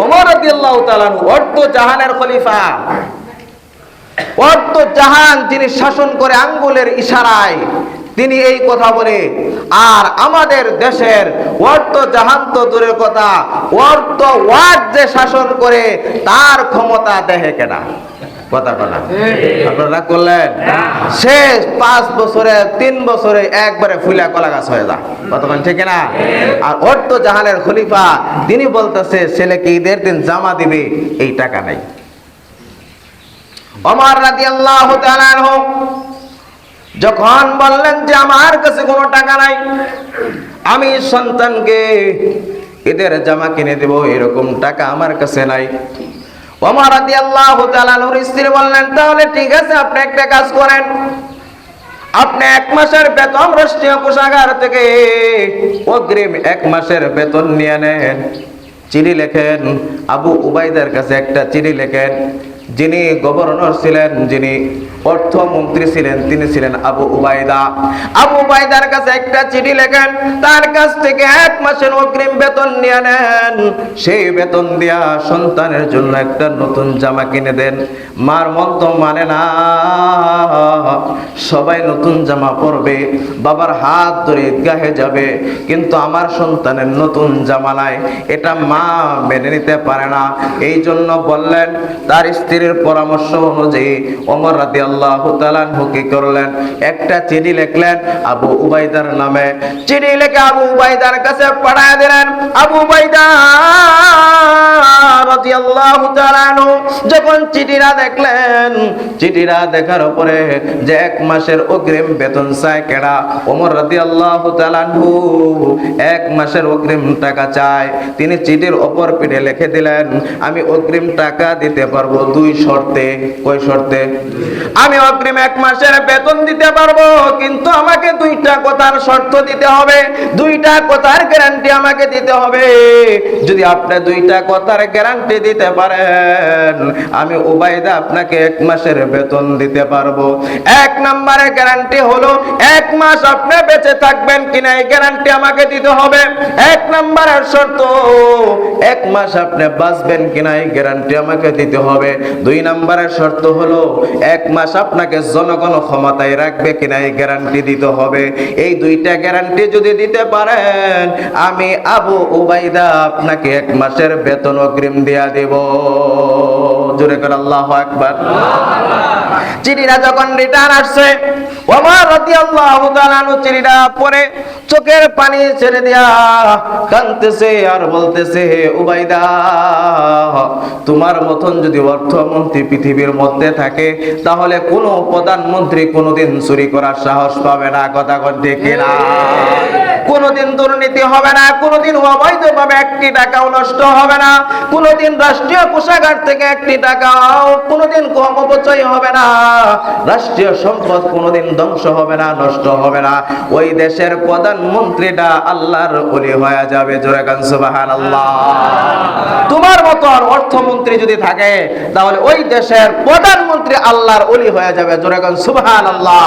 ওমর রাদিয়াল্লাহু তাআলা অর্ধ জাহানের খলিফা, অর্ধ জাহান যিনি শাসন করে আঙ্গুলের ইশারায়, তিনি এই কথা বলে। আর আমাদের দেশের অর্ধ জাহান তো দূরের কথা, অর্ধ ওয়াট যে শাসন করে তার ক্ষমতা দেখে কেনা কথা বলা আপনারা করলেন। শেষ 5 বছরে 3 বছরে একবারে ফুলা কলা গাছ হয়ে যায় কতক্ষণ ঠিক না। আর অর্ধ জাহানের খলিফা তিনি বলতেছে ছেলেকে ঈদের দিন জামা দিবে, এই টাকা নাই। ওমর রাদিয়াল্লাহু তাআলা আনহু যখন বললেন যে আমার কাছে কোনো টাকা নাই, আমি সন্তানকে ঈদের জামা কিনে দেব, এরকম টাকা আমার কাছে নাই। ওমর রাদিয়াল্লাহু তাআলা আনহুর স্ত্রী বললেন তাহলে ঠিক আছে, আপনি একটা কাজ করেন, আপনি 1 মাসের বেতন রাষ্ট্রীয় কোষাগার থেকে অগ্রিম 1 মাসের বেতন নিয়ে নেন, চিঠি লেখেন আবু উবাইদার কাছে, একটা চিঠি লেখেন। যিনি গভর্নর ছিলেন, যিনি অর্থমন্ত্রী ছিলেন, তিনি ছিলেন আবু উবাইদা। আবু উবাইদার কাছে একটা চিঠি লেখেন, তার কাছ থেকে 1 মাসের অগ্রিম বেতন নিয়ে নেন, সেই বেতন দিয়া সন্তানের জন্য একটা নতুন জামা কিনে দেন। মার মন তো মানে না, সবাই নতুন জামা পরবে, বাবার হাত ধরে ঈদগাহে যাবে, কিন্তু আমার সন্তানের নতুন জামা নাই, এটা মা মেনে নিতে পারে না। এই জন্য বললেন, তার স্ত্রীর পরামর্শ অনুযায়ী ওমর রাদিয়াল্লাহু তাআলা আনহু কি করলেন, একটা চিঠি লিখলেন আবু উবাইদার নামে। চিঠি লিখে আবু উবাইদার কাছে পাঠিয়ে দিলেন। আবু উবাইদা রাদিয়াল্লাহু তাআলা আনহু যখন চিঠিটা দেখলেন, চিঠিটা দেখার পরে যে 1 মাসের অগ্রিম বেতন চায় কেডা, ওমর রাদিয়াল্লাহু তাআলা আনহু 1 মাসের অগ্রিম টাকা চায়। তিনি চিঠির অপর পিঠে লিখে দিলেন, আমি অগ্রিম টাকা দিতে পারবো 2 শর্তে। কয় শর্তে? আমি অগ্রিম 1 মাসের বেতন দিতে পারবো, কিন্তু আমাকে 2টা কথার শর্ত দিতে হবে, 2টা কথার গ্যারান্টি আমাকে দিতে হবে। যদি আপনি 2টা কথার গ্যারান্টি দিতে পারেন, আমি উবাইদা আপনাকে 1 মাসের বেতন দিতে পারবো। 1 নম্বরের গ্যারান্টি হলো 1 মাস আপনি বেঁচে থাকবেন কিনা, এই গ্যারান্টি আমাকে দিতে হবে। 1 নম্বরের শর্ত 1 মাস আপনি বাঁচবেন কিনা, এই গ্যারান্টি আমাকে দিতে হবে। 2 নম্বরের শর্ত হলো 1 মাস আপনাকে জনগণ ক্ষমতায় রাখবে কিনা, এই গ্যারান্টি দিতে হবে। এই 2টা গ্যারান্টি যদি দিতে পারেন, আমি আবু উবাইদা আপনাকে 1 মাসের বেতন অগ্রিম দিয়া দেব। জোরে করে আল্লাহু আকবার। চিঠিটা যখন রিটার্ন আসছে, ওমর রাদিয়াল্লাহু তাআলা আনহু চিঠিটা পড়ে চোখের পানি ছেড়ে দিয়া কাঁদতেছে আর বলতেছে, উবাইদা, তোমার মতন যদি অর্থমন্ত্রী পৃথিবীর মধ্যে থাকে, তাহলে কোনো প্রধানমন্ত্রী কোনোদিন চুরি করার সাহস পাবে না। কথা বলতে কিনা? কোনোদিন দুর্নীতি হবে না, কোনোদিন অবৈধভাবে 1টি টাকাও নষ্ট হবে না, কোনোদিন রাষ্ট্রীয় কোষাগার থেকে 1টি টাকাও কোনোদিন কম অপচয় হবে না, রাষ্ট্রীয় সম্পদ কোনোদিন ধ্বংস হবে না, নষ্ট হবে না। ওই দেশের প্রধানমন্ত্রীটা আল্লাহর ওলি হয়ে যাবে। জোরে গান সুবহানাল্লাহ। তোমার মতো অর্থমন্ত্রী যদি থাকে, তাহলে ওই দেশের প্রধানমন্ত্রী আল্লাহর ওলি হয়ে যাবে। জোরে গান সুবহানাল্লাহ।